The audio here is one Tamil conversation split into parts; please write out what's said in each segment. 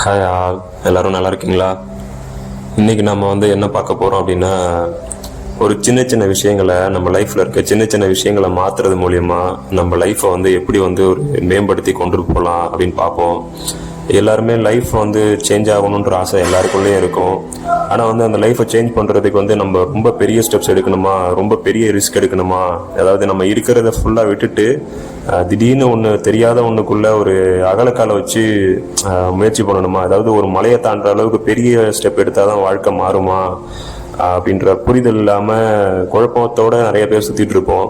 ஹாய் ஆல், எல்லோரும் நல்லா இருக்கீங்களா? இன்றைக்கி நம்ம என்ன பார்க்க போகிறோம் அப்படின்னா, ஒரு சின்ன சின்ன விஷயங்களை நம்ம லைஃப்பில் இருக்க சின்ன சின்ன விஷயங்களை மாற்றுறது மூலயமா நம்ம லைஃப்பை எப்படி ஒரு மேம்படுத்தி கொண்டு போகலாம் அப்படின்னு பார்ப்போம். எல்லாருமே லைஃப் சேஞ்ச் ஆகணுன்ற ஆசை எல்லாருக்குள்ளேயும் இருக்கும். ஆனால் அந்த லைஃப்பை சேஞ்ச் பண்ணுறதுக்கு நம்ம ரொம்ப பெரிய ஸ்டெப்ஸ் எடுக்கணுமா, ரொம்ப பெரிய ரிஸ்க் எடுக்கணுமா, அதாவது நம்ம இருக்கிறத ஃபுல்லாக விட்டுட்டு திடீர்னு ஒன்று தெரியாத ஒன்றுக்குள்ளே ஒரு அகலக்காலை வச்சு முயற்சி பண்ணணுமா, அதாவது ஒரு மலையை தாண்டுற அளவுக்கு பெரிய ஸ்டெப் எடுத்தால் தான் வாழ்க்கை மாறுமா அப்படின்ற புரிதல் இல்லாமல் குழப்பத்தோடு நிறைய பேர் சுற்றிட்டு இருப்போம்.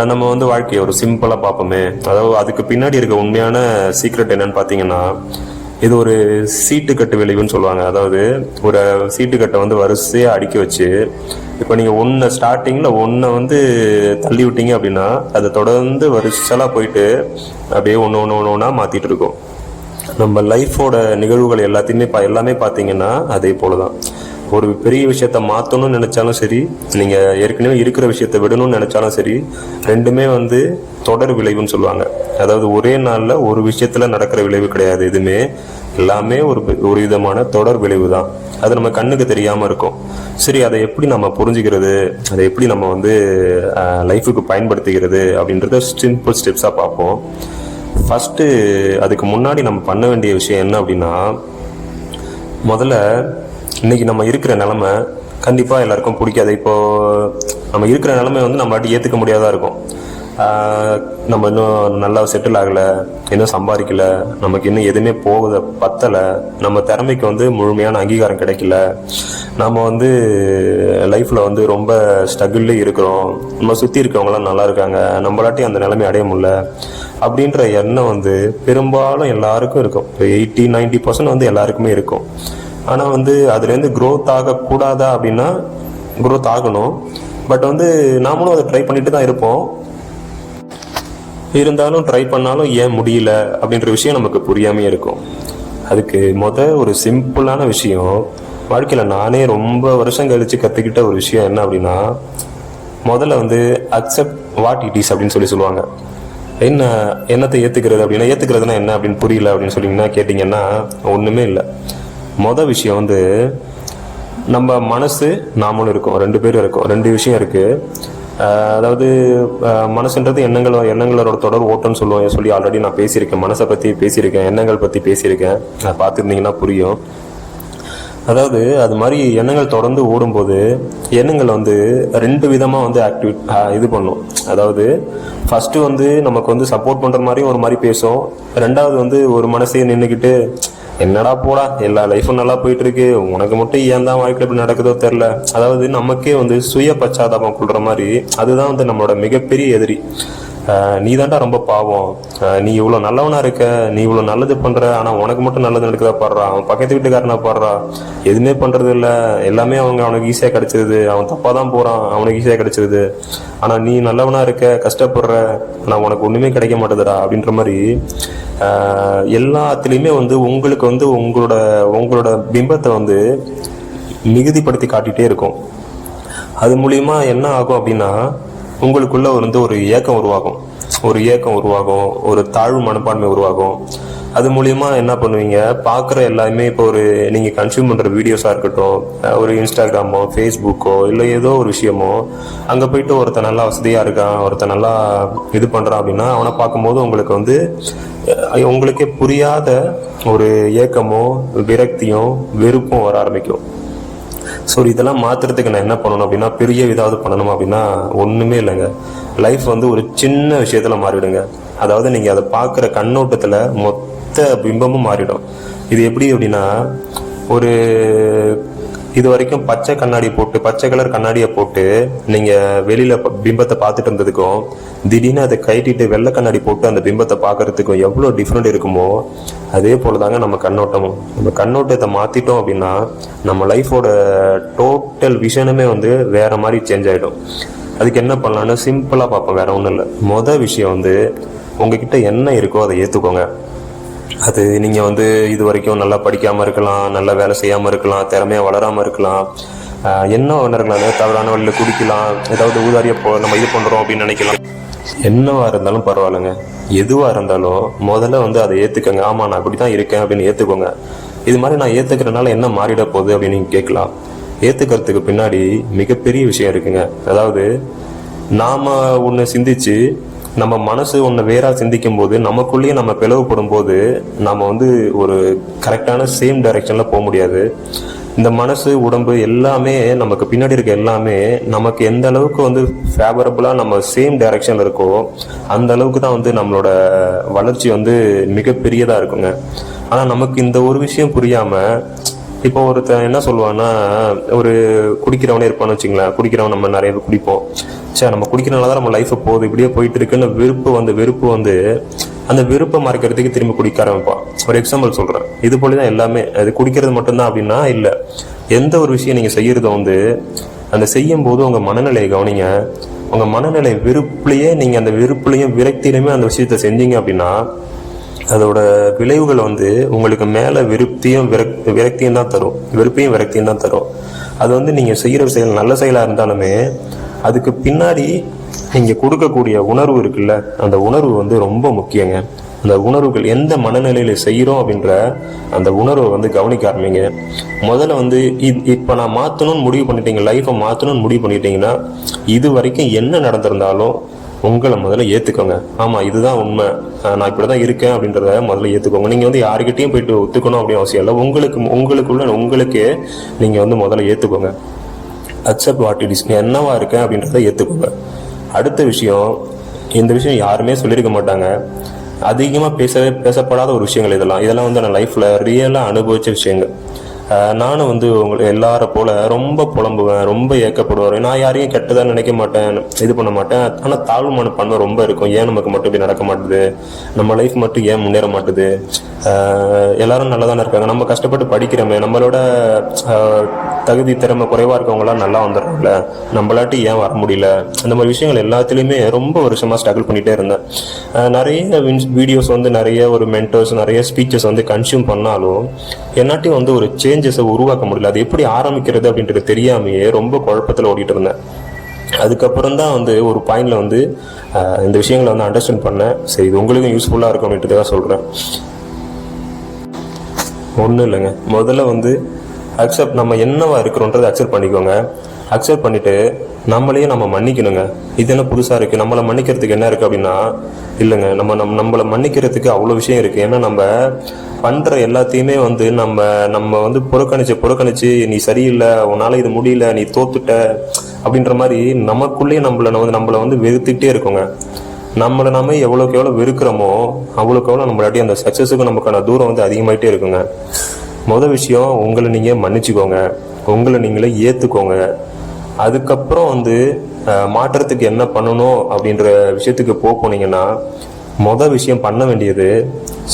நம்ம வாழ்க்கையை ஒரு சிம்பிளாக பார்ப்போமே. அதாவது அதுக்கு பின்னாடி இருக்க உண்மையான சீக்ரெட் என்னன்னு பார்த்தீங்கன்னா, இது ஒரு சீட்டுக்கட்டு விளைவுன்னு சொல்லுவாங்க. அதாவது ஒரு சீட்டுக்கட்டை வரிசையாக அடுக்கி வச்சு, இப்போ நீங்கள் ஸ்டார்டிங்கில் ஒன்றை தள்ளி விட்டீங்க அப்படின்னா அதை தொடர்ந்து வரிசலாக போயிட்டு அப்படியே ஒன்று மாற்றிட்டு இருக்கோம். நம்ம லைஃபோட நிகழ்வுகள் எல்லாமே பார்த்தீங்கன்னா அதே போல தான். ஒரு பெரிய விஷயத்த மாற்றணும்னு நினச்சாலும் சரி, நீங்கள் ஏற்கனவே இருக்கிற விஷயத்த விடணும்னு நினச்சாலும் சரி, ரெண்டுமே தொடர் விளைவுன்னு சொல்லுவாங்க. அதாவது ஒரே நாளில் ஒரு விஷயத்தில் நடக்கிற விளைவு கிடையாது. எதுவுமே எல்லாமே ஒரு விதமான தொடர் விளைவு தான். அது நம்ம கண்ணுக்கு தெரியாமல் இருக்கும். சரி, அதை எப்படி நம்ம புரிஞ்சுக்கிறது, அதை எப்படி நம்ம லைஃபுக்கு பயன்படுத்திக்கிறது அப்படின்றத சிம்பிள் ஸ்டெப்ஸாக பார்ப்போம். ஃபஸ்ட்டு அதுக்கு முன்னாடி நம்ம பண்ண வேண்டிய விஷயம் என்ன அப்படின்னா, முதல்ல இன்றைக்கி நம்ம இருக்கிற நிலமை கண்டிப்பாக எல்லாருக்கும் பிடிக்காது. இப்போது நம்ம இருக்கிற நிலமை நம்ம வாட்டி ஏற்றுக்க முடியாதா இருக்கும். நம்ம இன்னும் நல்லா செட்டில் ஆகலை, இன்னும் சம்பாதிக்கலை, நமக்கு இன்னும் எதுவுமே பத்தலை, நம்ம திறமைக்கு முழுமையான அங்கீகாரம் கிடைக்கல, நம்ம லைஃப்பில் ரொம்ப ஸ்ட்ரகிள்லே இருக்கிறோம், நம்ம சுற்றி இருக்கிறவங்களாம் நல்லா இருக்காங்க, நம்மளாட்டி அந்த நிலைமை அடைய முடியல அப்படின்ற எண்ணம் பெரும்பாலும் எல்லாருக்கும் இருக்கும். 80-90% எல்லாருக்குமே இருக்கும். ஆனால் அதுலேருந்து க்ரோத் ஆகக்கூடாதா அப்படின்னா க்ரோத் ஆகணும். பட் நாமளும் அதை ட்ரை பண்ணிட்டு தான் இருப்போம். இருந்தாலும் ட்ரை பண்ணாலும் ஏன் முடியல அப்படின்ற விஷயம் நமக்கு புரியாமே இருக்கும். அதுக்கு ஒரு சிம்பிளான விஷயம், வாழ்க்கையில் நானே ரொம்ப வருஷம் கழித்து கற்றுக்கிட்ட ஒரு விஷயம் என்ன அப்படின்னா, முதல்ல அக்செப்ட் வாட் இட் இஸ் அப்படின்னு சொல்லுவாங்க. என்னத்தை ஏற்றுக்கிறது அப்படின்னா, ஏற்றுக்கிறதுனா என்ன அப்படின்னு புரியல அப்படின்னு கேட்டிங்கன்னா ஒன்றுமே இல்லை. விஷயம் நம்ம மனசு நாமளும் இருக்கோம், ரெண்டு பேரும் இருக்கோம். ரெண்டு விஷயம் இருக்குது. அதாவது மனசுன்றது எண்ணங்களோட தொடர் ஓட்டம்னு சொல்லி ஆல்ரெடி நான் பேசியிருக்கேன். மனசை பற்றி பேசியிருக்கேன், எண்ணங்கள் பற்றி பேசியிருக்கேன். பார்த்துருந்தீங்கன்னா புரியும். அதாவது அது மாதிரி எண்ணங்கள் தொடர்ந்து ஓடும்போது எண்ணங்கள் ரெண்டு விதமாக இது பண்ணும். அதாவது ஃபஸ்ட்டு நமக்கு சப்போர்ட் பண்ணுற மாதிரியும் ஒரு மாதிரி பேசும். ரெண்டாவது ஒரு மனசையே நின்றுக்கிட்டு, என்னடா போடா, எல்லா லைஃப்பும் நல்லா போயிட்டு இருக்கு, உனக்கு மட்டும் ஏன் தான் வாழ்க்கை எப்படி நடக்குதோ தெரில, அதாவது நமக்கே சுய பச்சாதாபம் கொள்ற மாதிரி. அதுதான் நம்மளோட மிகப்பெரிய எதிரி. நீ தாண்டா ரொம்ப பாவம், நீ இவ்வளோ நல்லவனா இருக்க, நீ இவ்வளோ நல்லது பண்ற, ஆனால் உனக்கு மட்டும் நல்லது நடக்குதா பாடுறா, அவன் பக்கத்து வீட்டுக்காரனா பாடுறா, எதுவுமே பண்றது இல்லை, எல்லாமே அவனுக்கு ஈஸியாக கிடைச்சிருது, அவன் தப்பாக தான் போகிறான், அவனுக்கு ஈஸியாக கிடைச்சிருது, ஆனால் நீ நல்லவனா இருக்க, கஷ்டப்படுற, ஆனால் உனக்கு ஒன்றுமே கிடைக்க மாட்டேதுடா அப்படின்ற மாதிரி எல்லாத்துலேயுமே உங்களுக்கு உங்களோட பிம்பத்தை மிகுதிப்படுத்தி காட்டிகிட்டே இருக்கும். அது மூலிமா என்ன ஆகும் அப்படின்னா, உங்களுக்குள்ள ஒரு ஏக்கம் உருவாகும், ஒரு தாழ்வு மனப்பான்மை உருவாகும். அது மூலிமா என்ன பண்ணுவீங்க, பார்க்குற எல்லாமே இப்போ நீங்கள் கன்சியூம் பண்ணுற வீடியோஸாக இருக்கட்டும், ஒரு இன்ஸ்டாகிராமோ ஃபேஸ்புக்கோ இல்லை ஏதோ ஒரு விஷயமோ, அங்கே போயிட்டு ஒருத்தன் நல்லா வசதியாக இருக்கான், ஒருத்தன் நல்லா இது பண்ணுறான் அப்படின்னா அவனை பார்க்கும்போது உங்களுக்கு உங்களுக்கே புரியாத ஒரு ஏக்கமோ விரக்தியும் வெறுப்பும் வர ஆரம்பிக்கும். ஸோ இதெல்லாம் மாற்றுறதுக்கு நான் என்ன பண்ணணும் அப்படின்னா, பெரிய ஏதாவது பண்ணணும் அப்படின்னா ஒன்றுமே இல்லைங்க. லைஃப் ஒரு சின்ன விஷயத்தில் மாறிவிடுங்க. அதாவது நீங்கள் அதை பார்க்குற கண்ணோட்டத்தில் மொத்த பிம்பமும் மாறிடும். இது எப்படி அப்படின்னா, இது வரைக்கும் பச்சை கலர் கண்ணாடியை போட்டு நீங்கள் வெளியில் பிம்பத்தை பார்த்துட்டு இருந்ததுக்கும், திடீர்னு அதை கைட்டிட்டு வெள்ளை கண்ணாடி போட்டு அந்த பிம்பத்தை பார்க்கறதுக்கும் எவ்வளோ டிஃப்ரெண்ட் இருக்குமோ, அதே போல தாங்க நம்ம கண்ணோட்டமும். நம்ம கண்ணோட்டத்தை மாற்றிட்டோம் அப்படின்னா நம்ம லைஃபோட டோட்டல் விஷனுமே வேற மாதிரி சேஞ்ச் ஆகிடும். அதுக்கு என்ன பண்ணலான்னு சிம்பிளாக பார்ப்போம், வேற ஒன்றும் இல்லை. விஷயம் உங்ககிட்ட என்ன இருக்கோ அதை ஏற்றுக்கோங்க. அது நீங்கள் இது வரைக்கும் நல்லா படிக்காமல் இருக்கலாம், நல்லா வேலை செய்யாமல் இருக்கலாம், திறமையாக வளராமல் இருக்கலாம், என்ன இருக்கலாம், தவறான வழியில் குடிக்கலாம், ஏதாவது ஊதாரியாக நம்ம இது பண்ணுறோம் அப்படின்னு நினைக்கலாம். என்னவா இருந்தாலும் பரவாயில்லைங்க, எதுவா இருந்தாலும் முதல்ல வந்து அதை ஏத்துக்கங்க. ஆமா, நான் அப்படிதான் இருக்கேன் அப்படின்னு ஏத்துக்கோங்க. இது மாதிரி நான் ஏத்துக்கிறதுனால என்ன மாறிட போகுது அப்படின்னு நீங்க கேட்கலாம். ஏத்துக்கிறதுக்கு பின்னாடி மிகப்பெரிய விஷயம் இருக்குங்க. அதாவது நாம ஒண்ணு சிந்திச்சு நம்ம மனசு ஒண்ணு வேறா சிந்திக்கும் போது நமக்குள்ளேயே நம்ம பிளவுபடும் போது நாம வந்து ஒரு கரெக்டான சேம் டைரக்ஷன்ல போக முடியாது. இந்த மனசு உடம்பு எல்லாமே நமக்கு பின்னாடி இருக்க எல்லாமே நமக்கு எந்த அளவுக்கு வந்து ஃபேவரபுளா நம்ம சேம் டைரக்ஷன்ல இருக்கோ அந்த அளவுக்கு தான் வந்து நம்மளோட வளர்ச்சி வந்து மிகப்பெரியதா இருக்குங்க. ஆனா நமக்கு இந்த ஒரு விஷயம் புரியாம இப்போ ஒருத்தன் என்ன சொல்லுவான்னா, ஒரு குடிக்கிறவனே இருப்பான்னு வச்சுங்களேன். குடிக்கிறவன் நம்ம நிறைய பேர் குடிப்போம். சரி, நம்ம குடிக்கிறனால தான் நம்ம லைஃப் போகுது, இப்படியே போயிட்டு இருக்குன்னு வெறுப்பு வந்து அந்த வெறுப்பை மறைக்கிறதுக்கு திரும்பி குடிக்க ஆரம்பிப்பான். ஒரு எக்ஸாம்பிள் சொல்றேன். இது போலதான் எல்லாமே. அது குடிக்கிறது மட்டும்தான் அப்படின்னா இல்ல. எந்த ஒரு விஷயம் நீங்க செய்யறத வந்து அந்த செய்யும் போது உங்க மனநிலையை கவனிங்க. உங்க மனநிலை வெறுப்புலயே நீங்க அந்த வெறுப்புலையும் விரக்தியிலுமே அந்த விஷயத்த செஞ்சீங்க அப்படின்னா அதோட விளைவுகள் வந்து உங்களுக்கு மேல விரக்தியும் தான் தரும். வெறுப்பையும் விரக்தியும் தான் தரும். அது வந்து நீங்க செய்யற செயல் நல்ல செயலா இருந்தாலுமே அதுக்கு பின்னாடி நீங்க கொடுக்கக்கூடிய உணர்வு இருக்குல்ல, அந்த உணர்வு வந்து ரொம்ப முக்கியங்க. அந்த உணர்வுகள் எந்த மனநிலையில செய்யறோம் அப்படின்ற அந்த உணர்வை வந்து கவனிக்க ஆரம்பிங்க. முதல்ல வந்து இப்ப நான் மாத்தணும்னு முடிவு பண்ணிட்டீங்க, லைஃபை மாத்தணும்னு முடிவு பண்ணிட்டீங்கன்னா இது வரைக்கும் என்ன நடந்திருந்தாலும் உங்களை முதல்ல ஏத்துக்கோங்க. ஆமா, இதுதான் உண்மை, நான் இப்படிதான் இருக்கேன் அப்படின்றத முதல்ல ஏத்துக்கோங்க. நீங்க வந்து யாருக்கிட்டையும் போயிட்டு ஒத்துக்கணும் அப்படின்னு அவசியம் இல்லை. உங்களுக்கே நீங்க வந்து முதல்ல ஏத்துக்கோங்க. Accept what it is. என்னவா இருக்கேன் அப்படின்றத ஏத்துக்கோங்க. அடுத்த விஷயம், இந்த விஷயம் யாருமே சொல்லியிருக்க மாட்டாங்க, அதிகமா பேசப்படாத ஒரு விஷயங்கள் இதெல்லாம் வந்து நான் லைஃப்ல ரியலா அனுபவிச்ச விஷயங்கள். நானும் வந்து எல்லார போல ரொம்ப புலம்புவேன், ரொம்ப ஏக்கப்படுவேன். நான் யாரையும் கெட்டதா நினைக்க மாட்டேன், இது பண்ண மாட்டேன். ஆனா தாழ்வு மனப்பான்மை ரொம்ப இருக்கும். ஏன் நமக்கு மட்டும் இப்படி நடக்க மாட்டுது, நம்ம லைஃப் மட்டும் ஏன் முன்னேற மாட்டுது, எல்லாரும் நல்லா தானே இருக்காங்க, நம்ம கஷ்டப்பட்டு படிக்கிறோமே, நம்மளோட தகுதி திறமை குறைவா இருக்கவங்களாம் நல்லா வந்துடுறாங்கல்ல, நம்மளாட்டி ஏன் வர முடியல. அந்த மாதிரி விஷயங்கள் எல்லாத்துலயுமே ரொம்ப வருஷமா ஸ்ட்ரகிள் பண்ணிட்டே இருந்தேன். நிறைய வீடியோஸ் வந்து நிறைய ஒரு மென்டர்ஸ் நிறைய ஸ்பீச்சஸ் வந்து கன்சியூம் பண்ணாலும் என்னாட்டி வந்து ஒரு சேஞ்சஸை உருவாக்க முடியல. அது எப்படி ஆரம்பிக்கிறது அப்படின்றது தெரியாமையே ரொம்ப குழப்பத்தில் ஓடிட்டு இருந்தேன். அதுக்கப்புறம் தான் வந்து ஒரு பாயிண்ட்ல வந்து இந்த விஷயங்களை வந்து அண்டர்ஸ்டாண்ட் பண்ணேன். சரி, இது உங்களுக்கும் யூஸ்ஃபுல்லா இருக்கும் அப்படின்றத சொல்றேன். ஒன்றும் இல்லைங்க, முதல்ல வந்து நம்ம என்னவா இருக்கிறோன்றதை அக்செப்ட் பண்ணிக்கோங்க. அக்செப்ட் பண்ணிட்டு நம்மளையே நம்ம மன்னிக்கணுங்க. இது என்ன புதுசா இருக்கு, நம்மளை மன்னிக்கிறதுக்கு என்ன இருக்கு அப்படின்னா, இல்லைங்க, நம்மளை மன்னிக்கிறதுக்கு அவ்வளோ விஷயம் இருக்கு. ஏன்னா நம்ம பண்ற எல்லாத்தையுமே வந்து நம்ம வந்து புறக்கணிச்சு நீ சரியில்லை, உன்னால இது முடியல, நீ தோத்துட்ட அப்படின்ற மாதிரி நமக்குள்ளேயே நம்மளை வந்து வெறுத்துட்டே இருக்கோங்க. நம்மளை நாம எவ்வளோக்கு எவ்வளோ வெறுக்கிறோமோ அவ்வளோக்கு எவ்வளோ நம்மளாட்டி அந்த சக்சஸுக்கு நமக்கான தூரம் வந்து அதிகமாயிட்டே இருக்குங்க. முதல் விஷயம், உங்களை நீங்க மன்னிச்சுக்கோங்க, உங்களை நீங்களே ஏத்துக்கோங்க. அதுக்கப்புறம் வந்து மாற்றத்துக்கு என்ன பண்ணணும் அப்படின்ற விஷயத்துக்கு போனீங்கன்னா முதல் விஷயம் பண்ண வேண்டியது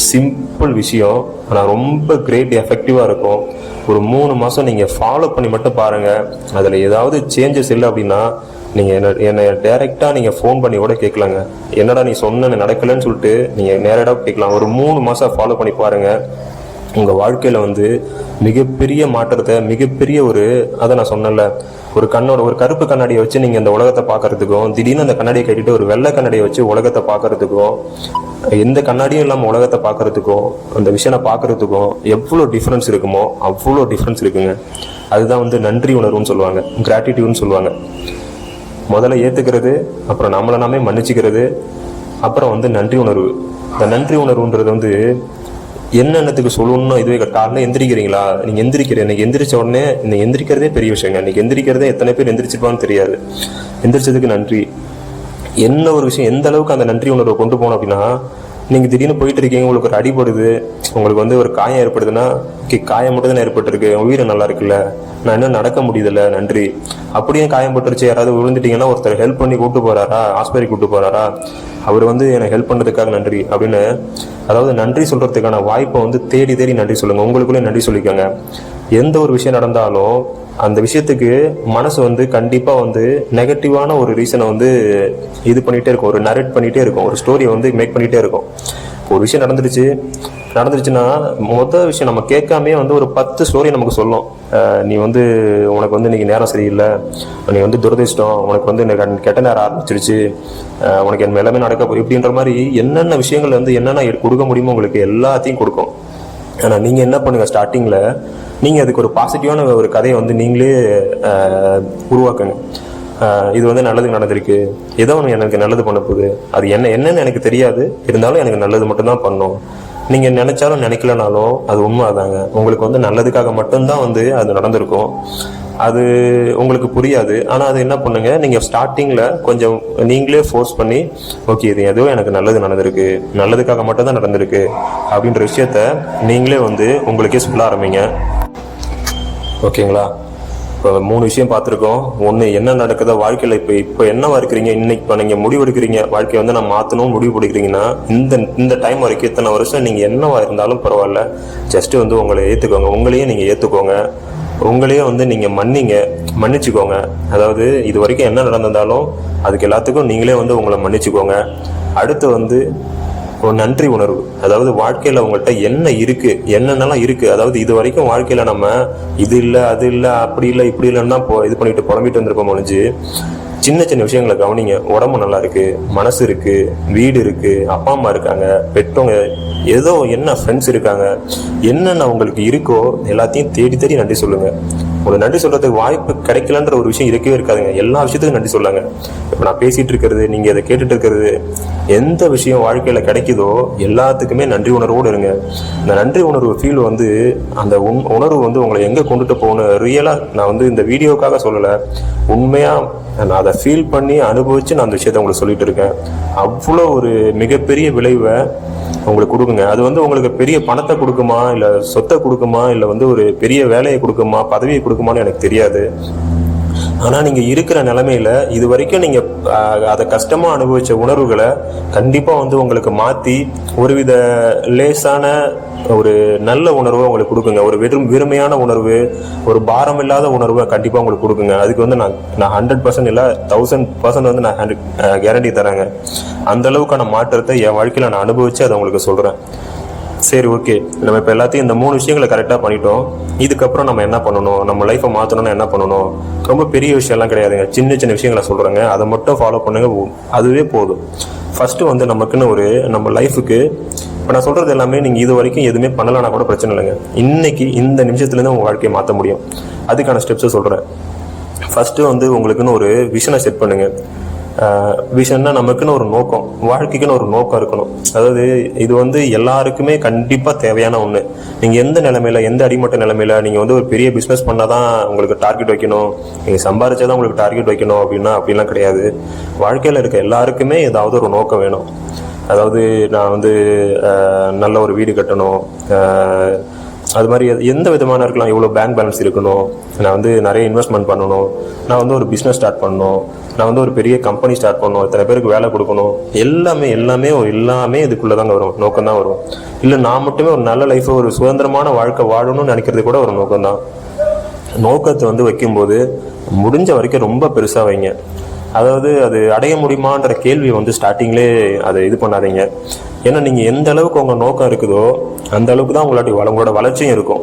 சிம்பிள் விஷயம், ஆனால் ரொம்ப கிரேட் எஃபெக்டிவாக இருக்கும். ஒரு 3 மாதம் நீங்கள் ஃபாலோ பண்ணி மட்டும் பாருங்கள். அதில் ஏதாவது சேஞ்சஸ் இல்லை அப்படின்னா நீங்கள் என்னை டைரெக்டாக நீங்கள் ஃபோன் பண்ணி கூட கேட்கலாங்க. என்னடா நீ சொன்ன நடக்கலைன்னு சொல்லிட்டு நீங்கள் நேரடாக கேட்கலாம். ஒரு 3 மாதம் ஃபாலோ பண்ணி பாருங்கள். உங்கள் வாழ்க்கையில் வந்து மிகப்பெரிய மாற்றத்தை, மிகப்பெரிய அதை நான் சொன்னல, ஒரு கருப்பு கண்ணாடியை வச்சு நீங்கள் இந்த உலகத்தை பார்க்கறதுக்கும், திடீர்னு அந்த கண்ணாடியை கட்டிட்டு ஒரு வெள்ளை கண்ணாடியை வச்சு உலகத்தை பார்க்கறதுக்கும், எந்த கண்ணாடியும் இல்லாமல் உலகத்தை பார்க்கறதுக்கும், அந்த விஷயத்தை பார்க்கறதுக்கும் எவ்வளோ டிஃப்ரென்ஸ் இருக்குமோ அவ்வளோ டிஃப்ரென்ஸ் இருக்குங்க. அதுதான் வந்து நன்றி உணர்வுன்னு சொல்லுவாங்க, கிராட்டிடியூட்னு சொல்லுவாங்க. முதல்ல ஏற்றுக்கிறது, அப்புறம் நம்மளை நாமே மன்னிச்சுக்கிறது, அப்புறம் வந்து நன்றி உணர்வு. இந்த நன்றி உணர்வுன்றது வந்து என்னென்னத்துக்கு சொல்லணும்னா, இதுவே காலைல எந்திரிக்கிறீங்களா, நீங்க இன்னைக்கு எந்திரிச்ச உடனே நீங்க எந்திரிக்கிறதே பெரிய விஷயங்க. இன்னைக்கு எந்திரிக்கிறதே எத்தனை பேர் எந்திரிச்சிருப்பான்னு தெரியாது. எந்திரிச்சதுக்கு நன்றி. என்ன ஒரு விஷயம் எந்த அளவுக்கு அந்த நன்றி உணர்வை கொண்டு போனோம் அப்படின்னா, நீங்க திடீர்னு போயிட்டு இருக்கீங்க, உங்களுக்கு ஒரு அடிபடுது, உங்களுக்கு வந்து ஒரு காயம் ஏற்படுதுன்னா, காயம் மட்டும் தான் ஏற்பட்டிருக்கு, உயிரை நல்லா இருக்குல்ல, நான் இன்னும் நடக்க முடியுதுல்ல, நன்றி. அப்படியே காயம் பட்டுருச்சு, யாராவது விழுந்துட்டீங்கன்னா ஒருத்தர் ஹெல்ப் பண்ணி கூட்டு போறாரா, ஆஸ்பத்திரி கூட்டு போறாரா, அவர் வந்து எனக்கு ஹெல்ப் பண்ணதுக்காக நன்றி அப்படின்னு, அதாவது நன்றி சொல்றதுக்கான வாய்ப்பை வந்து தேடி நன்றி சொல்லுங்க. உங்களுக்குள்ளே நன்றி சொல்லிக்கோங்க. எந்த ஒரு விஷயம் நடந்தாலும் அந்த விஷயத்துக்கு மனசு வந்து கண்டிப்பா வந்து நெகட்டிவான ஒரு ரீசனை வந்து இது பண்ணிட்டே இருக்கும், ஒரு நரேட் பண்ணிட்டே இருக்கும், ஒரு ஸ்டோரியை வந்து மேக் பண்ணிட்டே இருக்கும். ஒரு விஷயம் நடந்துருச்சு, நடந்துருச்சுன்னா மொதல் விஷயம் நம்ம கேட்காமே வந்து ஒரு 10 ஸ்டோரி நமக்கு சொல்லும். நீ வந்து உனக்கு வந்து இன்னைக்கு நேரம் சரியில்லை, நீ வந்து துரதிர்ஷ்டம், உனக்கு வந்து கெட்ட நேரம் ஆரம்பிச்சிருச்சு, உனக்கு என் எல்லாமே நடக்க இப்படின்ற மாதிரி என்னென்ன விஷயங்கள் வந்து என்னென்ன கொடுக்க முடியுமோ உங்களுக்கு எல்லாத்தையும் கொடுக்கும். ஆனால் நீங்கள் என்ன பண்ணுங்க, ஸ்டார்டிங்கில் நீங்கள் அதுக்கு ஒரு பாசிட்டிவான ஒரு கதையை வந்து நீங்களே உருவாக்குங்க. இது வந்து நல்லது நடந்திருக்கு, ஏதோ ஒன்று எனக்கு நல்லது பண்ண போகுது, அது என்னன்னு எனக்கு தெரியாது, இருந்தாலும் எனக்கு நல்லது மட்டும்தான் பண்ணும். நீங்கள் நினைச்சாலும் நினைக்கலனாலும் அது உண்மை அதாங்க. உங்களுக்கு வந்து நல்லதுக்காக மட்டும்தான் வந்து அது நடந்திருக்கும். அது உங்களுக்கு புரியாது. ஆனால் அது என்ன பண்ணுங்க, நீங்கள் ஸ்டார்டிங்கில் கொஞ்சம் நீங்களே ஃபோர்ஸ் பண்ணி ஓகே இது ஏதோ எனக்கு நல்லது நடந்திருக்கு, நல்லதுக்காக மட்டும்தான் நடந்திருக்கு அப்படின்ற விஷயத்த நீங்களே வந்து உங்களுக்கே சொல்ல ஆரம்பிங்க. ஓகேங்களா? இப்போ 3 விஷயம் பார்த்துருக்கோம். ஒன்று, என்ன நடக்குதோ வாழ்க்கையில் இப்போ என்னவா இருக்கிறீங்க, இன்னைக்கு இப்போ நீங்கள் முடிவு எடுக்கிறீங்க வாழ்க்கையை வந்து நான் மாற்றணும் முடிவு பிடிக்கிறீங்கன்னா இந்த டைம் வரைக்கும் இத்தனை வருஷம் நீங்கள் என்னவா இருந்தாலும் பரவாயில்ல, ஜஸ்ட்டு வந்து உங்களை ஏற்றுக்கோங்க, உங்களையே நீங்கள் ஏற்றுக்கோங்க, உங்களையே வந்து நீங்கள் மன்னிச்சுக்கோங்க. அதாவது இது வரைக்கும் என்ன நடந்திருந்தாலும் அதுக்கு எல்லாத்துக்கும் நீங்களே வந்து உங்களை மன்னிச்சுக்கோங்க. அடுத்து வந்து ஒரு நன்றி உணர்வு. அதாவது வாழ்க்கையில் உங்கள்கிட்ட என்ன இருக்குது, என்னென்னலாம் இருக்குது, அதாவது இது வரைக்கும் வாழ்க்கையில் நம்ம இது இல்லை அது இல்லை அப்படி இல்லை இப்படி இல்லைன்னு தான் இது பண்ணிட்டு புலம்பிட்டு வந்திருப்போம் முடிஞ்சு. சின்ன சின்ன விஷயங்களை கவனிங்க. உடம்பு நல்லா இருக்கு, மனசு இருக்கு, வீடு இருக்கு, அப்பா அம்மா இருக்காங்க, பெற்றவங்க, ஏதோ என்ன ஃப்ரெண்ட்ஸ் இருக்காங்க, என்னென்ன உங்களுக்கு இருக்கோ எல்லாத்தையும் தேடி தேடி நன்றி சொல்லுங்க. ஒரு நன்றி சொல்றதுக்கு வாய்ப்பு கிடைக்கலன்ற ஒரு விஷயம் இருக்கவே இருக்காதுங்க. எல்லா விஷயத்துக்கும் நன்றி சொல்லுங்க. இப்போ நான் பேசிட்டு இருக்கிறது, நீங்க அதை கேட்டுட்டு இருக்கிறது, எந்த விஷயம் வாழ்க்கையில கிடைக்குதோ எல்லாத்துக்குமே நன்றி உணர்வோடு இருங்க. இந்த நன்றி உணர்வு ஃபீல் வந்து அந்த உணர்வு வந்து உங்களை எங்க கொண்டுட்டு போகணும், ரியலா நான் வந்து இந்த வீடியோக்காக சொல்லலை, உண்மையா நான் அதை ஃபீல் பண்ணி அனுபவிச்சு நான் அந்த விஷயத்த உங்களுக்கு சொல்லிட்டு இருக்கேன். அவ்வளோ ஒரு மிகப்பெரிய விளைவை உங்களுக்கு கொடுக்குங்க. அது வந்து உங்களுக்கு பெரிய பணத்தை கொடுக்குமா, இல்லை சொத்தை கொடுக்குமா, இல்லை வந்து ஒரு பெரிய வேலையை கொடுக்குமா, பதவியை கொடுக்குமான்னு எனக்கு தெரியாது. ஆனால் நீங்கள் இருக்கிற நிலைமையில இது வரைக்கும் நீங்கள் அதை கஷ்டமாக அனுபவித்த உணர்வுகளை கண்டிப்பாக வந்து உங்களுக்கு மாற்றி ஒருவித லேசான ஒரு நல்ல உணர்வை உங்களுக்கு கொடுக்குங்க. ஒரு வெறுமையான உணர்வு, ஒரு பாரம் இல்லாத உணர்வை கண்டிப்பாக உங்களுக்கு கொடுக்குங்க. அதுக்கு வந்து நான் 100% இல்லை 1000% வந்து நான் கேரண்டி தரேங்க. அந்த அளவுக்கான மாற்றத்தை என் வாழ்க்கையில் நான் அனுபவித்து அதை உங்களுக்கு சொல்கிறேன். சரி, ஓகே, நம்ம இப்போ எல்லாத்தையும் இந்த 3 விஷயங்களை கரெக்டாக பண்ணிட்டோம். இதுக்கப்புறம் நம்ம என்ன பண்ணணும், நம்ம லைஃப்பை மாற்றணும்னா என்ன பண்ணணும்? ரொம்ப பெரிய விஷயம்லாம் கிடையாதுங்க, சின்ன சின்ன விஷயங்களை சொல்கிறேங்க, அதை மட்டும் ஃபாலோ பண்ணுங்க, அதுவே போதும். ஃபஸ்ட்டு வந்து நமக்குன்னு ஒரு நம்ம லைஃபுக்கு இப்போ நான் சொல்கிறது எல்லாமே நீங்கள் இது வரைக்கும் எதுவுமே பண்ணலைன்னா கூட பிரச்சனை இல்லைங்க. இன்னைக்கு இந்த நிமிஷத்துலேருந்து உங்கள் வாழ்க்கையை மாற்ற முடியும். அதுக்கான ஸ்டெப்ஸை சொல்கிறேன். ஃபஸ்ட்டு வந்து உங்களுக்குன்னு ஒரு விஷனை செட் பண்ணுங்கள். விஷன்னா நமக்குன்னு ஒரு நோக்கம், வாழ்க்கைக்குன்னு ஒரு நோக்கம் இருக்கணும். அதாவது இது வந்து எல்லாருக்குமே கண்டிப்பாக தேவையான ஒன்று. நீங்கள் எந்த நிலைமையில, எந்த அடிமட்ட நிலைமையில நீங்கள் வந்து ஒரு பெரிய பிஸ்னஸ் பண்ணால் தான் உங்களுக்கு டார்கெட் வைக்கணும், நீங்கள் சம்பாதிச்சா தான் உங்களுக்கு டார்கெட் வைக்கணும் அப்படிலாம் கிடையாது. வாழ்க்கையில் இருக்க எல்லாருக்குமே ஏதாவது ஒரு நோக்கம் வேணும். அதாவது நான் வந்து நல்ல ஒரு வீடு கட்டணும், அது மாதிரி எந்த விதமான இருக்கலாம், இவ்வளோ பேங்க் பேலன்ஸ் இருக்கணும், நான் வந்து நிறைய இன்வெஸ்ட்மெண்ட் பண்ணணும், நான் வந்து ஒரு பிஸ்னஸ் ஸ்டார்ட் பண்ணணும், நான் வந்து ஒரு பெரிய கம்பெனி ஸ்டார்ட் பண்ணணும், இத்தனை பேருக்கு வேலை கொடுக்கணும், எல்லாமே இதுக்குள்ளே தாங்க வரும், நோக்கம் தான் வரும். இல்லை நான் மட்டுமே ஒரு நல்ல லைஃப்பை, ஒரு சுதந்திரமான வாழ்க்கை வாழணும்னு நினைக்கிறது கூட ஒரு நோக்கம் தான். நோக்கத்தை வந்து வைக்கும்போது முடிஞ்ச வரைக்கும் ரொம்ப பெருசாக வைங்க. அதாவது அது அடைய முடியுமான்ற கேள்வி வந்து ஸ்டார்டிங்லேயே அதை இது பண்ணாதீங்க. ஏன்னா நீங்கள் எந்த அளவுக்கு உங்கள் நோக்கம் இருக்குதோ அந்த அளவுக்கு தான் உங்களோட வளர்ச்சியும் இருக்கும்.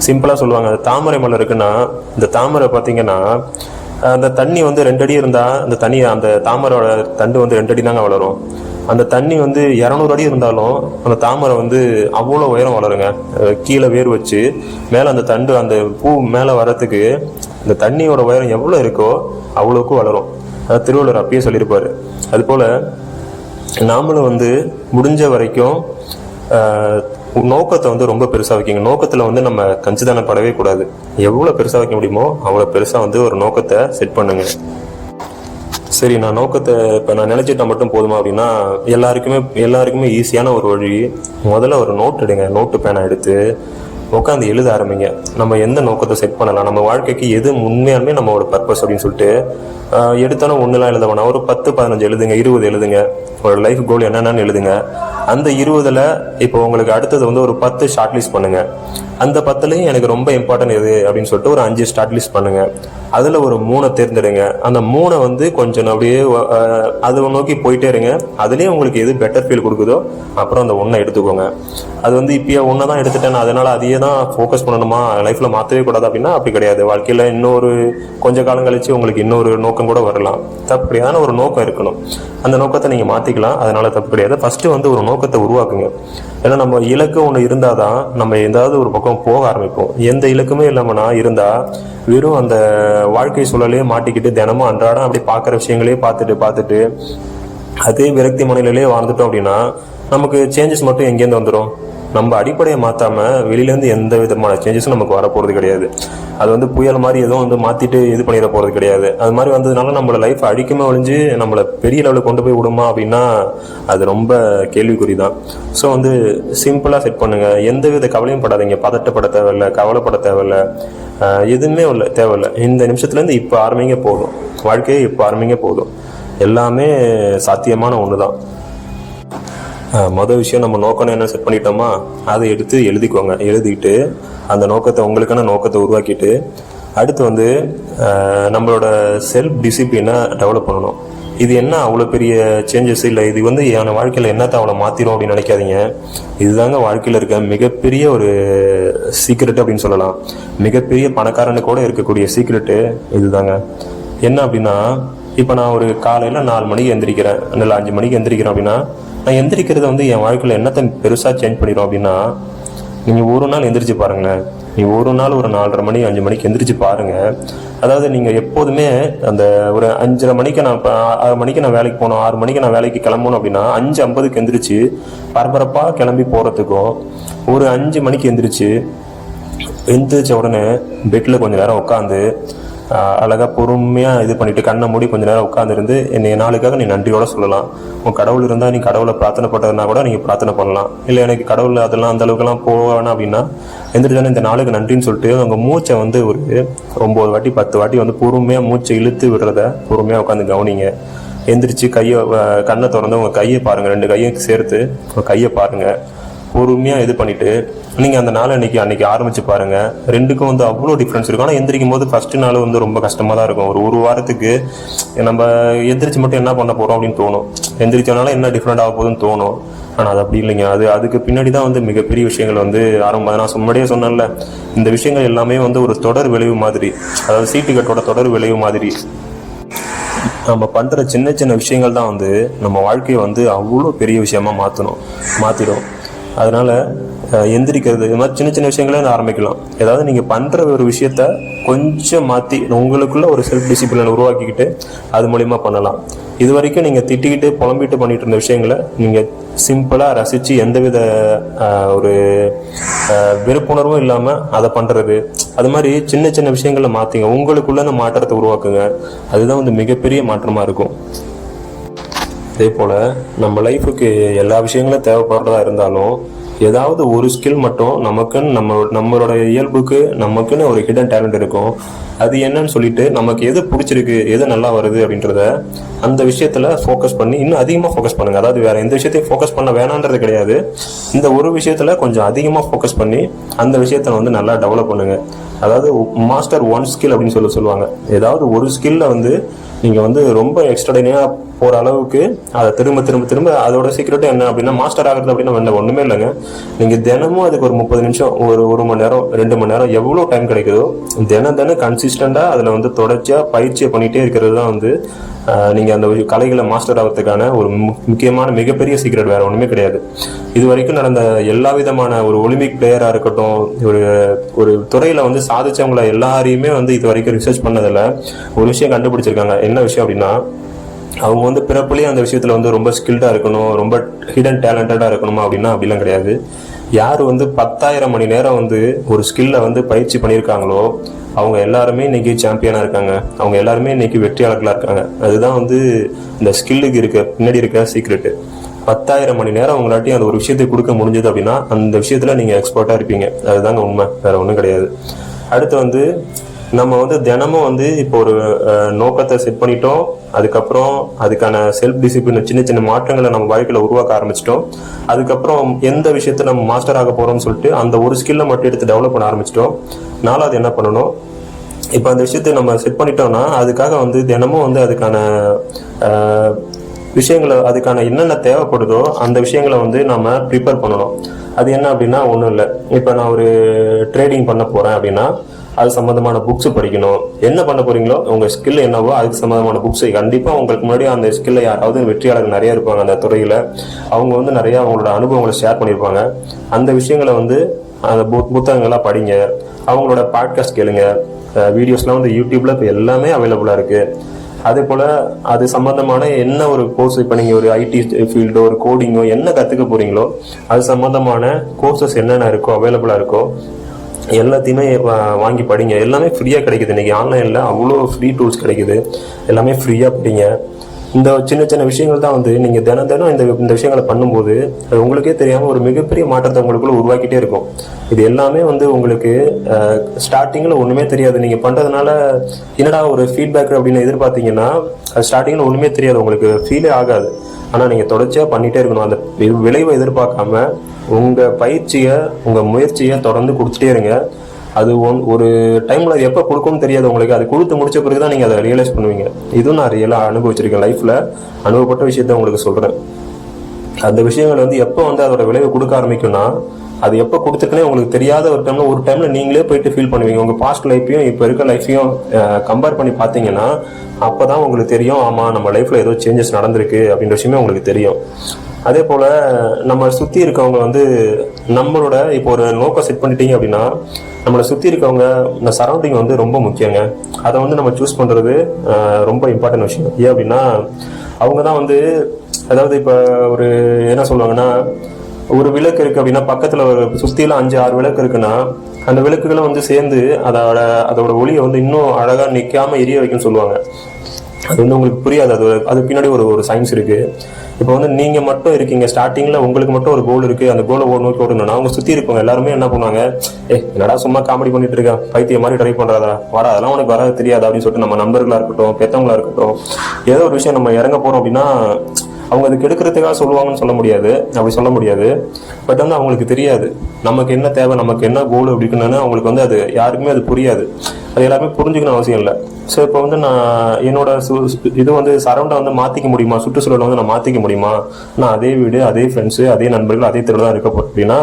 சிம்பிளாக சொல்லுவாங்க, அந்த தாமரை மலர் இருக்குன்னா, இந்த தாமரை பார்த்தீங்கன்னா அந்த தண்ணி வந்து 2 அடி இருந்தால் அந்த தாமரோட தண்டு வந்து 2 அடி தாங்க வளரும். அந்த தண்ணி வந்து 200 அடி இருந்தாலும் அந்த தாமரை வந்து அவ்வளோ உயரம் வளருங்க. கீழே வேர் வச்சு மேலே அந்த தண்டு, அந்த பூ மேலே வர்றதுக்கு இந்த தண்ணியோட உயரம் எவ்வளோ இருக்கோ அவ்வளோக்கும் வளரும். அது திருவள்ளுவர் அப்பயே சொல்லியிருப்பாரு. அதுபோல் நாமளும் வந்து முடிஞ்ச வரைக்கும் நோக்கத்தை வந்து ரொம்ப பெருசாக வைக்கிங்க. நோக்கத்தில் வந்து நம்ம கஞ்சிதானப்படவே கூடாது. எவ்வளோ பெருசாக வைக்க முடியுமோ அவ்வளோ பெருசாக வந்து ஒரு நோக்கத்தை செட் பண்ணுங்க. சரி, நான் நோக்கத்தை இப்போ நான் நினச்சிட்டா மட்டும் போதுமா அப்படின்னா, எல்லாருக்குமே ஈஸியான ஒரு வழி, முதல்ல ஒரு நோட் எடுங்க. நோட்டு பேனா எடுத்து உட்காந்து எழுத ஆரம்பிங்க. நம்ம எந்த நோக்கத்தை செட் பண்ணலாம், நம்ம வாழ்க்கைக்கு எது உண்மையாலுமே நம்மளோட பர்பஸ் அப்படின்னு சொல்லிட்டு எடுத்தாலும் ஒன்றுலாம் எழுத வேணாம், ஒரு 10-15 எழுதுங்க, 20 எழுதுங்க. ஒரு லைஃப் கோல் என்னென்னு எழுதுங்க. அந்த 20ல் இப்போ உங்களுக்கு அடுத்தது வந்து ஒரு 10 ஷார்ட் லிஸ்ட் பண்ணுங்க. அந்த 10லையும் எனக்கு ரொம்ப இம்பார்ட்டன்ட் எது அப்படின்னு சொல்லிட்டு ஒரு 5 ஷார்ட் லிஸ்ட் பண்ணுங்க. அதுல ஒரு 3 தேர்ந்தெடுங்க. அந்த 3 வந்து கொஞ்சம் அப்படியே அதை நோக்கி போயிட்டே இருங்க. அதுலயும் உங்களுக்கு எது பெட்டர் ஃபீல் கொடுக்குதோ அப்புறம் அந்த 1 எடுத்துக்கோங்க. அது வந்து இப்பயே 1 தான் எடுத்துட்டேன், அதனால அதையே தான் ஃபோக்கஸ் பண்ணணுமா, லைஃப்ல மாற்றவே கூடாது அப்படின்னா அப்படி கிடையாது. வாழ்க்கையில இன்னொரு கொஞ்ச காலம் கழிச்சு உங்களுக்கு இன்னொரு நோக்கம் கூட வரலாம். தப்பு கிடையாது, ஒரு நோக்கம் இருக்கணும். அந்த நோக்கத்தை நீங்க மாத்திக்கலாம், அதனால தப்பு கிடையாது. ஃபர்ஸ்ட் வந்து ஒரு நோக்கத்தை உருவாக்குங்க. ஏன்னா நம்ம இலக்கு ஒன்று இருந்தாதான் நம்ம ஏதாவது ஒரு பக்கம் போக ஆரம்பிப்போம். எந்த இலக்குமே இல்லாமனா இருந்தா வெறும் அந்த வாழ்க்கை சூழலையே மாட்டிக்கிட்டு தினமும் அன்றாடம் அப்படி பார்க்குற விஷயங்களே பார்த்துட்டு அதே விரக்தி மனநிலையே வாழ்ந்துட்டோம் அப்படின்னா நமக்கு சேஞ்சஸ் மட்டும் எங்கேருந்து வந்துடும்? நம்ம அடிப்படையை மாற்றாம வெளியிலேருந்து எந்த விதமான சேஞ்சஸும் நமக்கு வரப்போகிறது கிடையாது. அது வந்து புயல் மாதிரி எதுவும் வந்து மாற்றிட்டு இது பண்ணிட போகிறது கிடையாது. அது மாதிரி வந்ததுனால நம்மளோட லைஃப் அடிக்குமே ஒழிஞ்சு நம்மளை பெரிய லெவலுக்கு கொண்டு போய் விடுமா அப்படின்னா அது ரொம்ப கேள்விக்குறி தான். ஸோ வந்து சிம்பிளாக செட் பண்ணுங்க. எந்த வித கவலையும் படாதீங்க. பதட்டப்பட தேவையில்லை, கவலைப்பட தேவையில்லை, எதுவுமே தேவையில்லை. இந்த நிமிஷத்துலேருந்து இப்போ ஆரம்பிங்க போதும். வாழ்க்கையை இப்போ ஆரம்பிங்க போதும். எல்லாமே சாத்தியமான ஒன்று தான். மொதல் விஷயம், நம்ம நோக்கம் என்ன செட் பண்ணிட்டோமா அதை எடுத்து எழுதிக்கோங்க. எழுதிக்கிட்டு அந்த நோக்கத்தை உங்களுக்கான நோக்கத்தை உருவாக்கிட்டு அடுத்து வந்து நம்மளோட செல்ஃப் டிசிப்ளினை டெவலப் பண்ணணும். இது என்ன அவ்வளோ பெரிய சேஞ்சஸ் இல்லை, இது வந்து என் வாழ்க்கையில் என்னத்தை அவ்வளோ மாற்றிடும் அப்படின்னு நினைக்காதீங்க. இதுதாங்க வாழ்க்கையில் இருக்க மிகப்பெரிய ஒரு சீக்ரெட் அப்படின்னு சொல்லலாம். மிகப்பெரிய பணக்காரனுக்கு கூட இருக்கக்கூடிய சீக்ரெட்டு இதுதாங்க. என்ன அப்படின்னா, இப்போ நான் ஒரு காலையில் 4 மணிக்கு எந்திரிக்கிறேன், இல்லை 5 மணிக்கு எந்திரிக்கிறேன் அப்படின்னா நான் எந்திரிக்கிறது வந்து என் வாழ்க்கையில் என்னத்தை பெருசாக சேஞ்ச் பண்ணிடும் அப்படின்னா, நீங்கள் ஒரு நாள் எந்திரிச்சு பாருங்களேன். நீங்கள் ஒரு நாள் ஒரு 4:30 மணி 5 மணிக்கு எந்திரிச்சு பாருங்கள். அதாவது நீங்கள் எப்போதுமே அந்த ஒரு 5:30 மணிக்கு நான் 6 மணிக்கு நான் வேலைக்கு போகணும், 6 மணிக்கு நான் வேலைக்கு கிளம்பணும் அப்படின்னா 5:50க்கு எந்திரிச்சு பரபரப்பாக கிளம்பி போகிறதுக்கும் ஒரு 5 மணிக்கு எந்திரிச்ச உடனே பெட்டில் கொஞ்சம் நேரம் உட்காந்து அழகாக பொறுமையாக இது பண்ணிட்டு கண்ணை மூடி கொஞ்சம் நேரம் உட்காந்துருந்து என்னை நாளுக்காக நீ நன்றியோட சொல்லலாம். உன் கடவுள் இருந்தால் நீ கடவுளை பிரார்த்தனை பண்ணுறதுனா கூட நீங்கள் பிரார்த்தனை பண்ணலாம். இல்லை எனக்கு கடவுள் அதெல்லாம் அந்த அளவுக்குலாம் போவேனா அப்படின்னா எந்திரிச்சானே இந்த நாளுக்கு நன்றின்னு சொல்லிட்டு உங்கள் மூச்சை வந்து ஒரு 9 வாட்டி 10 வாட்டி வந்து பொறுமையாக மூச்சை இழுத்து விடுறத பொறுமையாக உட்காந்து கவனிங்க. எந்திரிச்சு கண்ணை திறந்து உங்கள் கையை பாருங்கள், 2 கையும் சேர்த்து உங்கள் கையை பாருங்கள். பொறுமையாக இது பண்ணிவிட்டு நீங்கள் அந்த நாள் அன்னைக்கு ஆரம்பித்து பாருங்கள். ரெண்டுக்கும் வந்து அவ்வளோ டிஃப்ரென்ஸ் இருக்கும். ஆனால் எந்திரிக்கும் போது ஃபஸ்ட்டு நாள் வந்து ரொம்ப கஷ்டமாக தான் இருக்கும். ஒரு வாரத்துக்கு நம்ம எந்திரிச்சு மட்டும் என்ன பண்ண போகிறோம் அப்படின்னு தோணும். எந்திரிச்சனால என்ன டிஃப்ரெண்ட் ஆக போகுதுன்னு தோணும். ஆனால் அது அப்படி இல்லைங்க. அதுக்கு பின்னாடி தான் வந்து மிகப்பெரிய விஷயங்கள் வந்து ஆரம்பம். நான் முன்னாடியே சொன்னேன்ல, இந்த விஷயங்கள் எல்லாமே வந்து ஒரு தொடர் விளைவு மாதிரி, அதாவது சீட்டுக்கட்டோட தொடர் விளைவு மாதிரி. நம்ம பண்ணுற சின்ன சின்ன விஷயங்கள் தான் வந்து நம்ம வாழ்க்கையை வந்து அவ்வளோ பெரிய விஷயமா மாற்றிடும். அதனால எந்திரிக்கிறது இது மாதிரி சின்ன சின்ன விஷயங்களே ஆரம்பிக்கலாம். ஏதாவது நீங்கள் பண்ணுற ஒரு விஷயத்த கொஞ்சம் மாற்றி உங்களுக்குள்ள ஒரு செல்ஃப் டிசிப்ளின் உருவாக்கிக்கிட்டு அது மூலிமா பண்ணலாம். இது வரைக்கும் நீங்கள் திட்டிக்கிட்டு புலம்பிட்டு பண்ணிட்டு இருந்த விஷயங்களை நீங்கள் சிம்பிளாக ரசித்து எந்தவித ஒரு வெறுப்புணர்வும் இல்லாமல் அதை பண்ணுறது, அது மாதிரி சின்ன சின்ன விஷயங்களை மாற்றிங்க. உங்களுக்குள்ள அந்த மாற்றத்தை உருவாக்குங்க. அதுதான் வந்து மிகப்பெரிய மாற்றமாக இருக்கும். அதே போல் நம்ம லைஃபுக்கு எல்லா விஷயங்களும் தேவைப்படுறதா இருந்தாலும் ஏதாவது ஒரு ஸ்கில் மட்டும் நமக்குன்னு நம்மளோட இயல்புக்கு நமக்குன்னு ஒரு ஹிடன் டேலண்ட் இருக்கும். அது என்னன்னு சொல்லிட்டு நமக்கு எது பிடிச்சிருக்கு, எது நல்லா வருது அப்படின்றத அந்த விஷயத்துல ஃபோக்கஸ் பண்ணி இன்னும் அதிகமாக ஃபோக்கஸ் பண்ணுங்க. அதாவது வேற எந்த விஷயத்தையும் ஃபோக்கஸ் பண்ண வேணான்றது கிடையாது. இந்த ஒரு விஷயத்துல கொஞ்சம் அதிகமாக ஃபோக்கஸ் பண்ணி அந்த விஷயத்த வந்து நல்லா டெவலப் பண்ணுங்க. அதாவது மாஸ்டர் 1 ஸ்கில் அப்படின்னு சொல்லுவாங்க. ஏதாவது ஒரு ஸ்கில்ல வந்து நீங்கள் வந்து ரொம்ப எக்ஸ்ட்ராடினரியாக போகிற அளவுக்கு அதை திரும்ப அதோட சீக்கிரட்டும் என்ன அப்படின்னா மாஸ்டர் ஆகிறது அப்படின்னா ஒன்றுமே இல்லைங்க. நீங்கள் தினமும் அதுக்கு ஒரு 30 நிமிஷம், ஒரு மணி நேரம், 2 மணி நேரம் எவ்வளோ டைம் கிடைக்குதோ தினம் கன்சிஸ்டண்டாக அதில் வந்து தொடர்ச்சியாக பயிற்சியை பண்ணிகிட்டே இருக்கிறது தான் வந்து நீங்கள் அந்த கலைகளை மாஸ்டர் ஆகிறதுக்கான ஒரு முக்கியமான மிகப்பெரிய சீக்ரெட். வேறு ஒன்றுமே கிடையாது. இது வரைக்கும் நடந்த எல்லா விதமான ஒரு ஒலிம்பிக் பிளேயராக இருக்கட்டும், ஒரு துறையில் வந்து சாதிச்சவங்களை எல்லாரையுமே வந்து இது வரைக்கும் ரிசர்ச் பண்ணதில் ஒரு விஷயம் கண்டுபிடிச்சிருக்காங்க. என்ன விஷயம் அப்படின்னா, அவங்க வந்து பிறப்புலேயே அந்த விஷயத்தில் வந்து ரொம்ப ஸ்கில்டாக இருக்கணும், ரொம்ப ஹிடன் டேலண்டடாக இருக்கணுமா அப்படின்னா அப்படிலாம் கிடையாது. யார் வந்து 10,000 மணி நேரம் வந்து ஒரு ஸ்கில்லை வந்து பயிற்சி பண்ணியிருக்காங்களோ அவங்க எல்லாருமே இன்னைக்கு சாம்பியனாக இருக்காங்க. அவங்க எல்லாருமே இன்னைக்கு வெற்றியாளர்களாக இருக்காங்க. அதுதான் வந்து இந்த ஸ்கில்லுக்கு பின்னாடி இருக்க சீக்ரெட்டு. 10,000 மணி நேரம் உங்களாட்டி அந்த ஒரு விஷயத்தை கொடுக்க முடிஞ்சது அப்படின்னா அந்த விஷயத்தில் நீங்கள் எக்ஸ்பர்ட்டாக இருப்பீங்க. அதுதாங்க உண்மை, வேறு ஒன்றும் கிடையாது. அடுத்து வந்து நம்ம வந்து தினமும் வந்து இப்போ ஒரு நோக்கத்தை செட் பண்ணிட்டோம், அதுக்கப்புறம் அதுக்கான செல்ஃப் டிசிப்ளின் சின்ன சின்ன மாற்றங்களை நம்ம வாழ்க்கையில உருவாக்க ஆரம்பிச்சிட்டோம். அதுக்கப்புறம் எந்த விஷயத்த நம்ம மாஸ்டர் ஆக போறோம்னு சொல்லிட்டு அந்த ஒரு ஸ்கில்லை மட்டும் எடுத்து டெவலப் பண்ண ஆரம்பிச்சிட்டோம். நாலாவது என்ன பண்ணணும், இப்போ அந்த விஷயத்தை நம்ம செட் பண்ணிட்டோம்னா அதுக்காக வந்து தினமும் வந்து அதுக்கான விஷயங்களை, அதுக்கான என்னென்ன தேவைப்படுதோ அந்த விஷயங்களை வந்து நம்ம ப்ரிப்பேர் பண்ணணும். அது என்ன அப்படின்னா ஒன்றும் இல்லை, இப்போ நான் ஒரு ட்ரேடிங் பண்ண போகிறேன் அப்படின்னா அது சம்மந்தமான புக்ஸ் படிக்கணும். என்ன பண்ண போறீங்களோ உங்கள் ஸ்கில் என்னவோ அதுக்கு சம்மந்தமான புக்ஸை கண்டிப்பாக உங்களுக்கு முன்னாடி அந்த ஸ்கில்லை யாராவது வெற்றியாளர்கள் நிறைய இருப்பாங்க அந்த துறையில், அவங்க வந்து நிறைய அவங்களோட அனுபவங்களை ஷேர் பண்ணியிருப்பாங்க. அந்த விஷயங்களை வந்து அந்த புத்தகங்கள்லாம் படிங்க, அவங்களோட பாட்காஸ்ட் கேளுங்க, வீடியோஸ்லாம் வந்து யூடியூப்ல இப்போ எல்லாமே அவைலபிளாக இருக்குது. அதே போல் அது சம்மந்தமான என்ன ஒரு கோர்ஸ், இப்போ நீங்கள் ஒரு ஐடி ஃபீல்டோ ஒரு கோடிங்கோ என்ன கற்றுக்க போகிறீங்களோ அது சம்மந்தமான கோர்சஸ் என்னென்ன இருக்கோ அவைலபிளாக இருக்கோ எல்லாத்தையுமே வாங்கி படிங்க. எல்லாமே ஃப்ரீயாக கிடைக்குது. இன்றைக்கி ஆன்லைனில் அவ்வளோ ஃப்ரீ டூல்ஸ் கிடைக்குது, எல்லாமே ஃப்ரீயாக படிங்க. இந்த சின்ன சின்ன விஷயங்கள் தான் வந்து நீங்கள் தினம் தினம் இந்த விஷயங்களை பண்ணும்போது அது உங்களுக்கே தெரியாமல் ஒரு மிகப்பெரிய மாற்றத்தை உங்களுக்குள்ள உருவாக்கிட்டே இருக்கும். இது எல்லாமே வந்து உங்களுக்கு ஸ்டார்டிங்கில் ஒன்றுமே தெரியாது. நீங்கள் பண்ணுறதுனால என்னடா ஒரு ஃபீட்பேக் அப்படின்னு எதிர்பார்த்தீங்கன்னா அது ஸ்டார்டிங்கில் ஒன்றுமே தெரியாது, உங்களுக்கு ஃபீலே ஆகாது. ஆனால் நீங்கள் தொடர்ச்சியாக பண்ணிகிட்டே இருக்கணும். அந்த விளைவை எதிர்பார்க்காம உங்கள் பயிற்சியை உங்கள் முயற்சியை தொடர்ந்து கொடுத்துட்டே இருங்க. அது ஒரு டைமில் அது எப்போ கொடுக்கும்னு தெரியாது உங்களுக்கு. அது கொடுத்து முடிச்ச பிறகு தான் நீங்கள் அதை ரியலைஸ் பண்ணுவீங்க. இதுவும் நான் ரியலாக அனுபவிச்சிருக்கேன். லைஃப்பில் அனுபவப்பட்ட விஷயத்த உங்களுக்கு சொல்கிறேன். அந்த விஷயங்கள் வந்து எப்போ வந்து அதோட விளைவை கொடுக்க ஆரம்பிக்கும்னா அது எப்போ கொடுத்துட்டுனே உங்களுக்கு தெரியாத ஒரு டைமில் நீங்களே போயிட்டு ஃபீல் பண்ணுவீங்க. உங்கள் பாஸ்ட் லைஃப்பையும் இப்போ இருக்க லைஃப்பையும் கம்பேர் பண்ணி பார்த்தீங்கன்னா அப்போ தான் உங்களுக்கு தெரியும், ஆமாம் நம்ம லைஃப்பில் ஏதோ சேஞ்சஸ் நடந்திருக்கு அப்படின்ற விஷயமே உங்களுக்கு தெரியும். அதே போல் நம்ம சுற்றி இருக்கவங்க வந்து நம்மளோட இப்போ ஒரு நோக்கம் செட் பண்ணிட்டீங்க அப்படின்னா நம்மளை சுற்றி இருக்கவங்க இந்த சரௌண்டிங் வந்து ரொம்ப முக்கியங்க. அதை வந்து நம்ம சூஸ் பண்ணுறது ரொம்ப இம்பார்ட்டன்ட் விஷயம். ஏன் அப்படின்னா அவங்க தான் வந்து, அதாவது இப்போ ஒரு என்ன சொல்லுவாங்கன்னா, ஒரு விளக்கு இருக்குது அப்படின்னா பக்கத்தில் ஒரு சுற்றிலாம் 5-6 விளக்கு இருக்குன்னா அந்த விளக்குகளை வந்து சேர்ந்து அதோட ஒளியை வந்து இன்னும் அழகாக நிற்காமல் எரிய வைக்கும்னு சொல்லுவாங்க. அது வந்து உங்களுக்கு புரியாது. அது பின்னாடி ஒரு சயின்ஸ் இருக்குது. இப்போ வந்து நீங்கள் மட்டும் இருக்கீங்க, ஸ்டார்டிங்கில் உங்களுக்கு மட்டும் ஒரு கோல் இருக்குது, அந்த கோலை நோக்கி ஓடணும்னா அவங்க சுற்றி இருப்பவங்க எல்லாருமே என்ன பண்ணுவாங்க, என்னடா சும்மா காமெடி பண்ணிட்டு இருக்கேன், பைத்தியம் மாதிரி ட்ரை பண்ணுறாதா, வாடா அதெல்லாம் உனக்கு வராது தெரியாது அப்படின்னு சொல்லிட்டு நம்ம நண்பர்களாக இருக்கட்டும் பெற்றவங்களா இருக்கட்டும் ஏதோ ஒரு விஷயம் நம்ம இறங்க போகிறோம் அப்படின்னா அவங்க அது கெடுக்கிறதுக்காக சொல்லுவாங்கன்னு சொல்ல முடியாது, அப்படி சொல்ல முடியாது. பட் வந்து அவங்களுக்கு தெரியாது நமக்கு என்ன தேவை, நமக்கு என்ன கோல் அப்படின்னா அவங்களுக்கு வந்து அது யாருக்குமே அது புரியாது. அது எல்லாருமே புரிஞ்சுக்கணும் அவசியம் இல்லை. ஸோ இப்போ வந்து நான் என்னோட இது வந்து சரௌண்டை வந்து மாற்றிக்க முடியுமா, சுற்றுச்சூழலை வந்து நான் மாற்றிக்க முடியுமா, நான் அதே வீடு அதே ஃப்ரெண்ட்ஸு அதே நண்பர்கள் அதே தெருவில் தான் இருக்க போகிறேன் அப்படின்னா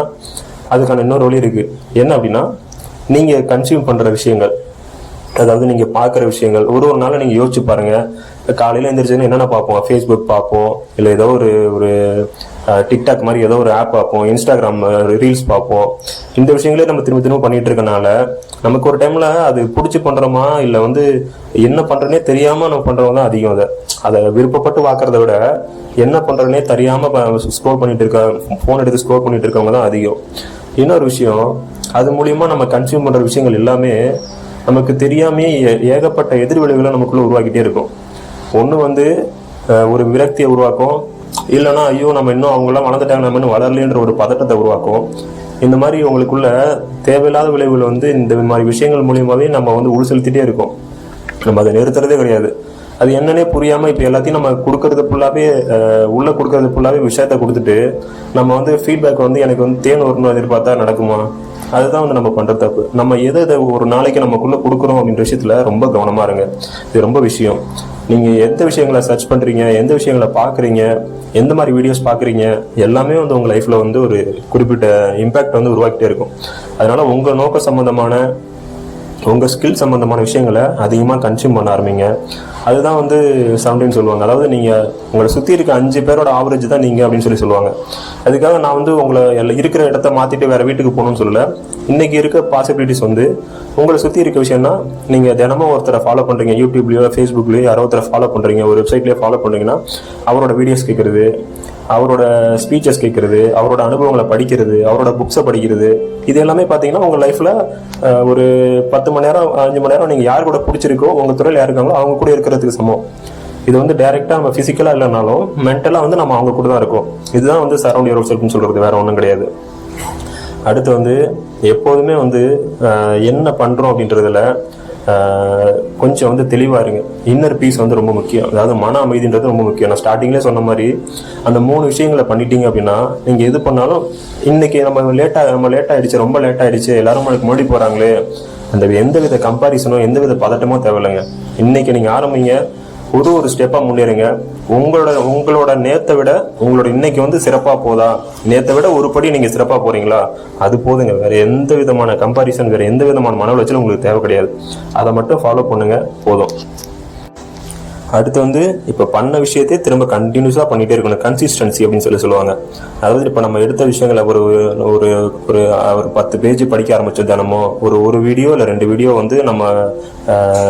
அதுக்கான இன்னொரு வழி இருக்குது. என்ன அப்படின்னா நீங்கள் கன்சியூம் பண்ணுற விஷயங்கள், அதாவது நீங்கள் பார்க்குற விஷயங்கள் ஒரு நாள் நீங்கள் யோசிச்சு பாருங்கள். காலையில் எழுந்திரிச்சுன்னு என்னென்ன பார்ப்போம், ஃபேஸ்புக் பார்ப்போம், இல்லை ஏதோ ஒரு டிக்டாக் மாதிரி ஏதோ ஒரு ஆப் பார்ப்போம், இன்ஸ்டாகிராம் ரீல்ஸ் பார்ப்போம். இந்த விஷயங்களே நம்ம திரும்ப பண்ணிட்டு இருக்கனால நமக்கு ஒரு டைமில் அது பிடிச்சி பண்ணுறோமா இல்லை வந்து என்ன பண்ணுறனே தெரியாமல் நம்ம பண்ணுறவங்க தான் அதிகம். அதை விருப்பப்பட்டு பார்க்குறத விட என்ன பண்ணுறனே தெரியாமல் ஸ்க்ரோல் பண்ணிட்டு இருக்க, ஃபோன் எடுத்து ஸ்க்ரோல் பண்ணிட்டு இருக்கவங்க தான் அதிகம். இன்னொரு விஷயம், அது மூலியமா நம்ம கன்சியூம் பண்ணுற விஷயங்கள் எல்லாமே நமக்கு தெரியாமே ஏகப்பட்ட எதிர்விளைவுகளை நமக்குள்ள உருவாக்கிட்டே இருக்கும். ஒன்று வந்து ஒரு விரக்தியை உருவாக்கும், இல்லைன்னா ஐயோ நம்ம இன்னும் அவங்களாம் வளர்ந்துட்டாங்க நம்ம இன்னும் வளரலன்ற ஒரு பதட்டத்தை உருவாக்கும். இந்த மாதிரி உங்களுக்குள்ள தேவையில்லாத விளைவுகள் வந்து இந்த மாதிரி விஷயங்கள் மூலியமாவே நம்ம வந்து உள் செலுத்திட்டே இருக்கோம். நம்ம அதை நிறுத்துறதே கிடையாது. அது என்னன்னே புரியாமல் இப்போ எல்லாத்தையும் நம்ம கொடுக்கறது ஃபுல்லாகவே உள்ளே கொடுக்கறது ஃபுல்லாகவே விஷயத்தை கொடுத்துட்டு நம்ம வந்து ஃபீட்பேக் வந்து எனக்கு வந்து தேன் வரணும் எதிர்பார்த்தா நடக்குமா? அதுதான் வந்து நம்ம பண்ணுற தப்பு. நம்ம எதை ஒரு நாளைக்கு நமக்குள்ளே கொடுக்குறோம் அப்படின்ற விஷயத்தில் ரொம்ப கவனமாக இருங்க. இது ரொம்ப விஷயம். நீங்கள் எந்த விஷயங்களை சர்ச் பண்ணுறீங்க, எந்த விஷயங்களை பார்க்குறீங்க, எந்த மாதிரி வீடியோஸ் பார்க்குறீங்க, எல்லாமே வந்து உங்கள் லைஃப்பில் வந்து ஒரு குறிப்பிட்ட இம்பேக்ட் வந்து உருவாக்கிட்டே இருக்கும். அதனால் உங்கள் நோக்க சம்மந்தமான உங்கள் ஸ்கில் சம்மந்தமான விஷயங்களை அதிகமாக கன்சியூம் பண்ண ஆரம்பிங்க. அதுதான் வந்து சரௌண்டிங் சொல்லுவாங்க. அதாவது நீங்கள் உங்களை சுற்றி இருக்க 5 பேரோட ஆவரேஜ் தான் நீங்கள் அப்படின்னு சொல்லுவாங்க. அதுக்காக நான் வந்து உங்களை இருக்கிற இடத்த மாற்றிட்டு வேறு வீட்டுக்கு போகணும்னு சொல்லலை. இன்றைக்கி இருக்க பாசிபிலிட்டிஸ் வந்து உங்களை சுற்றி இருக்க விஷயம்னா நீங்கள் தினமும் ஒருத்தரை ஃபாலோ பண்ணுறீங்க, யூடியூப்லேயோ ஃபேஸ்புக்லேயோ யாரோ ஒருத்தரை ஃபாலோ பண்ணுறீங்க, ஒரு வெப்சைட்லேயோ ஃபாலோ பண்ணுறீங்கன்னா அவரோட வீடியோஸ் கேட்குறது, அவரோட ஸ்பீச்சஸ் கேட்குறது, அவரோட அனுபவங்களை படிக்கிறது, அவரோட புக்ஸை படிக்கிறது, இது எல்லாமே பார்த்தீங்கன்னா உங்கள் லைஃப்பில் ஒரு 10 மணி நேரம் 5 மணி நேரம் நீங்கள் யார் கூட பிடிச்சிருக்கோ உங்கள் துறையில் யார் இருக்காங்களோ அவங்க கூட இருக்கிறதுக்கு சமம். இது வந்து டைரெக்டாக நம்ம ஃபிசிக்கலாக இல்லைனாலும் மென்டலாக வந்து நம்ம அவங்க கூட தான் இருக்கோம். இதுதான் வந்து சரௌண்ட் யுவர் செல்ஃப்னு சொல்கிறது, வேறு ஒன்றும் கிடையாது. அடுத்து வந்து எப்போதுமே வந்து என்ன பண்ணுறோம் அப்படின்றதுல கொஞ்சம் வந்து தெளிவாக இருங்க. இன்னர் பீஸ் வந்து ரொம்ப முக்கியம். அதாவது மன அமைதின்றது ரொம்ப முக்கியம். நான் ஸ்டார்டிங்லேயே சொன்ன மாதிரி அந்த 3 விஷயங்களை பண்ணிட்டீங்க அப்படின்னா நீங்கள் எது பண்ணாலும் இன்னைக்கு நம்ம லேட் ஆகிடுச்சு, ரொம்ப லேட் ஆகிடுச்சு, எல்லாரும் நம்மளுக்கு முன்னாடி போகிறாங்களே, அந்த எந்தவித கம்பாரிசனோ எந்தவித பதட்டமோ தேவையில்லைங்க. இன்னைக்கு நீங்கள் ஆரம்பிங்க, ஒரு ஸ்டெப்பாக முன்னேறுங்க. உங்களோட நேத்தை விட உங்களோட இன்னைக்கு வந்து சிறப்பாக போதா, நேத்தை விட ஒரு படி நீங்கள் சிறப்பாக போகிறீங்களா, அது போதுங்க. வேறு எந்த விதமான கம்பாரிசன், வேறு எந்த விதமான மன உளைச்சலும் உங்களுக்கு தேவை கிடையாது. அதை மட்டும் ஃபாலோ பண்ணுங்க, போதும். அடுத்து வந்து இப்போ பண்ண விஷயத்தையே திரும்ப கண்டினியூஸாக பண்ணிகிட்டே இருக்கணும். கன்சிஸ்டன்சி அப்படின்னு சொல்லுவாங்க. அதாவது இப்போ நம்ம எடுத்த விஷயங்களை ஒரு ஒரு ஒரு 10 பேஜ் படிக்க ஆரம்பிச்சோம் தினமும், ஒரு வீடியோ இல்லை 2 வீடியோ வந்து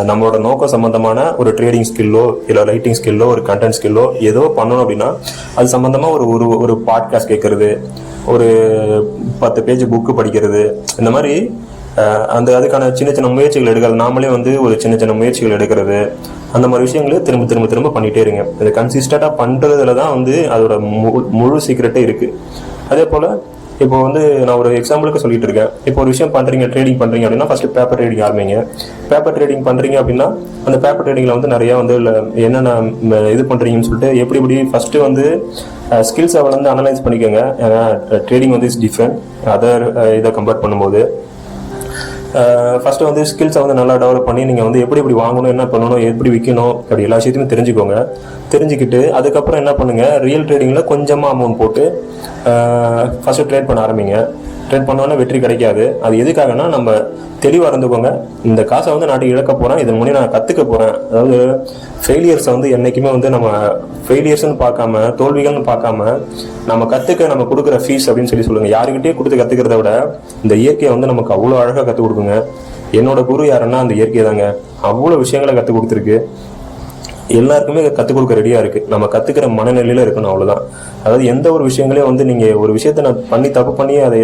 நம்மளோட நோக்கம் சம்மந்தமான ஒரு ட்ரேடிங் ஸ்கில்லோ இல்லை ரைட்டிங் ஸ்கில்லோ ஒரு கண்டென்ட் ஸ்கில்லோ ஏதோ பண்ணணும் அப்படின்னா அது சம்மந்தமாக ஒரு பாட்காஸ்ட் கேட்கறது, ஒரு 10 பேஜ் புக்கு படிக்கிறது, இந்த மாதிரி அதுக்கான சின்ன சின்ன முயற்சிகள் எடுக்கிறது. நாமளே வந்து ஒரு சின்ன சின்ன முயற்சிகள் எடுக்கிறது, அந்த மாதிரி விஷயங்களே திரும்ப பண்ணிட்டே இருங்க. இதை கன்சிஸ்டண்டாக பண்ணுறதுல தான் வந்து அதோட முழு சீக்ரெட்டே இருக்குது. அதே போல் இப்போ வந்து நான் ஒரு எக்ஸாம்பிளுக்கு சொல்லிட்டு இருக்கேன். இப்போ ஒரு விஷயம் பண்ணுறீங்க, ட்ரேடிங் பண்ணுறீங்க அப்படின்னா ஃபர்ஸ்ட் பேப்பர் ட்ரேடிங் ஆரம்பிங்க. பேப்பர் ட்ரேடிங் பண்ணுறீங்க அப்படின்னா அந்த பேப்பர் ட்ரேடிங்கில் வந்து நிறையா வந்து என்னென்ன இது பண்ணுறீங்கன்னு சொல்லிட்டு எப்படி ஃபர்ஸ்ட்டு வந்து ஸ்கில்ஸை வந்து அனலைஸ் பண்ணிக்கோங்க. ஏன்னா ட்ரேடிங் வந்து இஸ் டிஃப்ரெண்ட் அதர் இதை கம்பேர் பண்ணும்போது. ஃபர்ஸ்ட் வந்து ஸ்கில்ஸை வந்து நல்லா டெவலப் பண்ணி நீங்கள் வந்து எப்படி வாங்கணும், என்ன பண்ணணும், எப்படி விற்கணும், அப்படி எல்லா விஷயத்தையுமே தெரிஞ்சுக்கோங்க. தெரிஞ்சுக்கிட்டு அதுக்கப்புறம் என்ன பண்ணுங்கள், ரியல் ட்ரேடிங்கில் கொஞ்சமாக அமௌண்ட் போட்டு ஃபர்ஸ்ட் ட்ரேட் பண்ண ஆரம்பிங்க. ட்ரேட் பண்ணோன்னா வெற்றி கிடைக்காது. அது எதுக்காகனா நம்ம தெளிவாக இருந்துக்கோங்க. இந்த காசை வந்து நாட்டுக்கு இழக்க போகிறேன், இதன் மூலம் நான் கற்றுக்க போகிறேன். அதாவது ஃபெயிலியர்ஸை வந்து என்றைக்குமே வந்து நம்ம ஃபெயிலியர்ஸ்ன்னு பார்க்காம, தோல்விகள்னு பார்க்காம, நம்ம நம்ம கொடுக்குற ஃபீஸ் அப்படின்னு சொல்லுங்கள். யாருக்கிட்டே கொடுத்து கற்றுக்கிறத விட இந்த இயற்கையை வந்து நமக்கு அவ்வளோ அழகாக கற்றுக் கொடுக்குங்க. என்னோட குரு யாருன்னா அந்த இயற்கை தாங்க. அவ்வளோ விஷயங்களை கற்றுக் கொடுத்துருக்கு. எல்லாருக்குமே கற்றுக் கொடுக்க ரெடியாக இருக்குது. நம்ம கற்றுக்கிற மனநிலையில் இருக்கணும், அவ்வளோதான். அதாவது எந்த ஒரு விஷயங்களையும் வந்து நீங்கள் ஒரு விஷயத்த நான் தப்பு பண்ணி அதை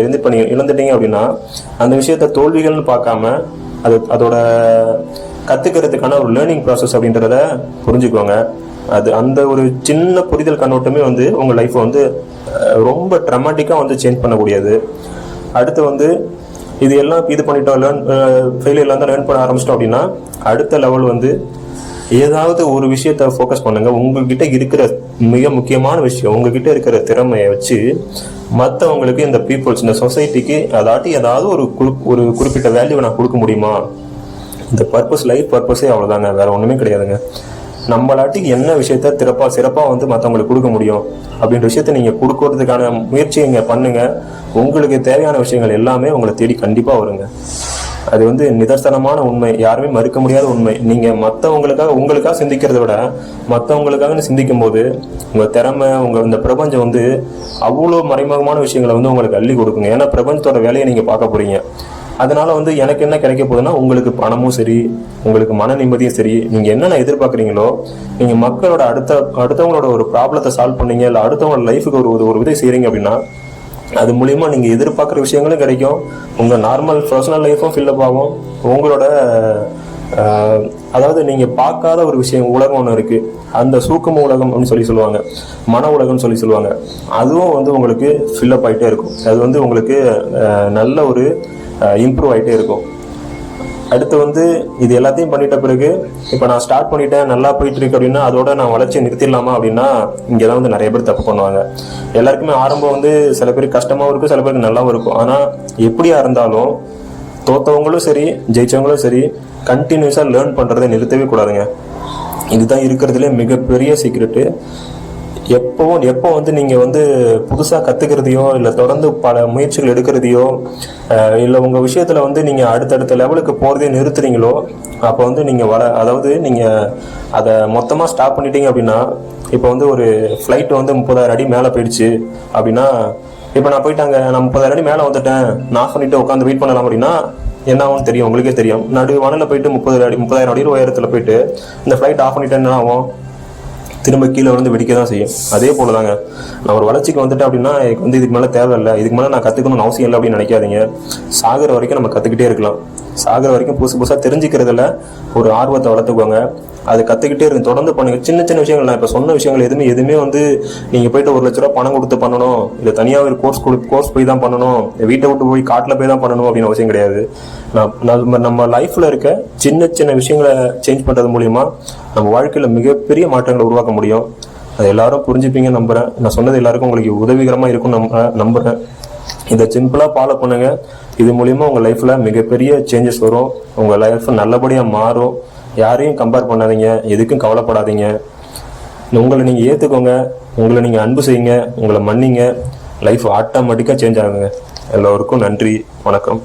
இழந்துட்டீங்க அப்படின்னா அந்த விஷயத்த தோல்விகள்னு பார்க்காம அதோட கற்றுக்கிறதுக்கான ஒரு லேர்னிங் ப்ராசஸ் அப்படின்றத புரிஞ்சுக்கோங்க. அந்த ஒரு சின்ன புரிதல் கண்ணோட்டமே வந்து உங்கள் லைஃப்பை வந்து ரொம்ப ட்ரமாட்டிக்காக வந்து சேஞ்ச் பண்ணக்கூடியது. அடுத்து வந்து இது பண்ணிட்டோம், ஃபெயிலியர்லாம் தான் லேர்ன் பண்ண ஆரம்பிச்சிட்டோம் அப்படின்னா அடுத்த லெவல் வந்து ஏதாவது ஒரு விஷயத்த ஃபோக்கஸ் பண்ணுங்க. உங்ககிட்ட இருக்கிற மிக முக்கியமான விஷயம், உங்ககிட்ட இருக்கிற திறமையை வச்சு மற்றவங்களுக்கு, இந்த பீப்புள்ஸ், இந்த சொசைட்டிக்கு ஏதாவது ஒரு குறிப்பிட்ட வேல்யூவை நான் கொடுக்க முடியுமா? இந்த லைஃப் பர்பஸே அவ்வளோதாங்க, வேற ஒன்றுமே கிடையாதுங்க. நம்மளாட்டி என்ன விஷயத்த சிறப்பாக வந்து மற்றவங்களுக்கு கொடுக்க முடியும் அப்படின்ற விஷயத்த நீங்கள் கொடுக்கறதுக்கான முயற்சி இங்கே பண்ணுங்க. உங்களுக்கு தேவையான விஷயங்கள் எல்லாமே உங்களை தேடி கண்டிப்பாக வருங்க. அது வந்து நிதர்சனமான உண்மை, யாருமே மறுக்க முடியாத உண்மை. நீங்கள் உங்களுக்காக சிந்திக்கிறத விட மற்றவங்களுக்காக சிந்திக்கும் போது உங்கள் திறமை, இந்த பிரபஞ்சம் வந்து அவ்வளோ மறைமுகமான விஷயங்களை வந்து உங்களுக்கு அள்ளி கொடுக்குங்க. ஏன்னா பிரபஞ்சத்தோட வேலையை நீங்கள் பார்க்க போறீங்க. அதனால வந்து எனக்கு என்ன கிடைக்க போகுதுன்னா உங்களுக்கு பணமும் சரி, உங்களுக்கு மன நிம்மதியும் சரி, நீங்கள் என்னென்ன எதிர்பார்க்குறீங்களோ, நீங்கள் மக்களோட அடுத்தவங்களோட ஒரு ப்ராப்ளத்தை சால்வ் பண்ணீங்க, இல்லை அடுத்தவங்களோட லைஃபுக்கு ஒரு உதவி செய்கிறீங்க அப்படின்னா அது மூலியமா நீங்கள் எதிர்பார்க்குற விஷயங்களும் கிடைக்கும். உங்கள் நார்மல் பர்சனல் லைஃப்பும் ஃபில்லப் ஆகும். உங்களோட அதாவது நீங்கள் பார்க்காத ஒரு விஷயம், உலகம் ஒன்று இருக்குது, அந்த சூக்கும உலகம் அப்படின்னு சொல்லுவாங்க, மன உலகம்னு சொல்லுவாங்க. அதுவும் வந்து உங்களுக்கு ஃபில்லப் ஆகிட்டே இருக்கும். அது வந்து உங்களுக்கு நல்ல ஒரு இம்ப்ரூவ் ஆகிட்டே இருக்கும். அடுத்து வந்து இது எல்லாத்தையும் பண்ணிட்ட பிறகு இப்போ நான் ஸ்டார்ட் பண்ணிட்டேன், நல்லா போயிட்டு இருக்கு அப்படின்னா அதோட நான் வளர்ச்சியை நிறுத்திடலாமா அப்படின்னா இங்கே தான் வந்து நிறைய பேர் தப்பு பண்ணுவாங்க. எல்லாருக்குமே ஆரம்பம் வந்து சில பேருக்கு கஷ்டமாகவும் இருக்கும், சில பேருக்கு நல்லாவும் இருக்கும். ஆனால் எப்படியா இருந்தாலும் தோத்தவங்களும் சரி ஜெயிச்சவங்களும் சரி கண்டினியூஸாக லேர்ன் பண்ணுறதை நிறுத்தவே கூடாதுங்க. இதுதான் இருக்கிறதுலே மிகப்பெரிய சீக்ரெட்டு. எப்போ வந்து நீங்கள் வந்து புதுசாக கற்றுக்கிறதையோ இல்லை தொடர்ந்து பல முயற்சிகள் எடுக்கிறதையோ இல்லை உங்கள் விஷயத்தில் வந்து நீங்கள் அடுத்தடுத்த லெவலுக்கு போகிறதே நிறுத்துறீங்களோ அப்போ வந்து நீங்கள் அதாவது நீங்கள் அதை மொத்தமாக ஸ்டாப் பண்ணிட்டீங்க அப்படின்னா, இப்போ வந்து ஒரு ஃப்ளைட் வந்து 30,000 அடி மேலே போயிடுச்சு அப்படின்னா, இப்போ நான் போயிட்டாங்க, நான் 30,000 அடி மேலே வந்துட்டேன், நான் ஆஃப் பண்ணிட்டு உட்காந்து வெயிட் பண்ணலாம் அப்படின்னா என்ன ஆகும்னு தெரியும், உங்களுக்கே தெரியும். வானில் போயிட்டு 30,000 அடி உயரத்தில் போயிட்டு இந்த ஃப்ளைட் ஆஃப் பண்ணிட்டேன் என்ன ஆகும்? திரும்ப கீழே வந்து வெடிக்க தான் செய்யும். அதே போல தாங்க, நான் ஒரு வளர்ச்சிக்கு வந்துட்டேன் அப்படின்னா எனக்கு வந்து இதுக்கு மேலே தேவையில்லை, இதுக்கு மேலே நான் கற்றுக்கணும்னு அவசியம் இல்லை அப்படின்னு நினைக்காதீங்க. சாகிற வரைக்கும் நம்ம கற்றுக்கிட்டே இருக்கலாம். சாகிற வரைக்கும் புதுசாக தெரிஞ்சுக்கிறதுல ஒரு ஆர்வத்தை வளர்த்துக்கோங்க. அதை கற்றுக்கிட்டே இருங்க, தொடர்ந்து பண்ணுங்கள். சின்ன சின்ன விஷயங்கள், நான் இப்போ சொன்ன விஷயங்கள் எதுவுமே வந்து நீங்கள் போய்ட்டு 1,00,000 பணம் கொடுத்து பண்ணணும், இல்லை தனியாக ஒரு கோர்ஸ் போய் தான் பண்ணணும், வீட்டை விட்டு போய் காட்டில் போய் தான் பண்ணணும் அப்படின்னு அவசியம் கிடையாது. நம்ம லைஃப்பில் இருக்க சின்ன சின்ன விஷயங்களை சேஞ்ச் பண்ணுறது மூலிமா நம்ம வாழ்க்கையில் மிகப்பெரிய மாற்றங்களை உருவாக்க முடியும். அது எல்லாரும் புரிஞ்சுப்பீங்கன்னு நம்புகிறேன். நான் சொன்னது எல்லாருக்கும் உங்களுக்கு உதவிகரமாக இருக்கும்னு நம்புகிறேன். இதை சிம்பிளாக ஃபாலோ பண்ணுங்கள். இது மூலிமா உங்கள் லைஃப்பில் மிகப்பெரிய சேஞ்சஸ் வரும். உங்கள் லைஃப் நல்லபடியாக மாறும். யாரையும் கம்பேர் பண்ணாதீங்க, எதுக்கும் கவலைப்படாதீங்க. உங்களை நீங்கள் ஏற்றுக்கோங்க, உங்களை நீங்கள் அன்பு செய்யுங்க, உங்களை மன்னிங்க. லைஃப் ஆட்டோமேட்டிக்காக சேஞ்ச் ஆகுங்க. எல்லோருக்கும் நன்றி, வணக்கம்.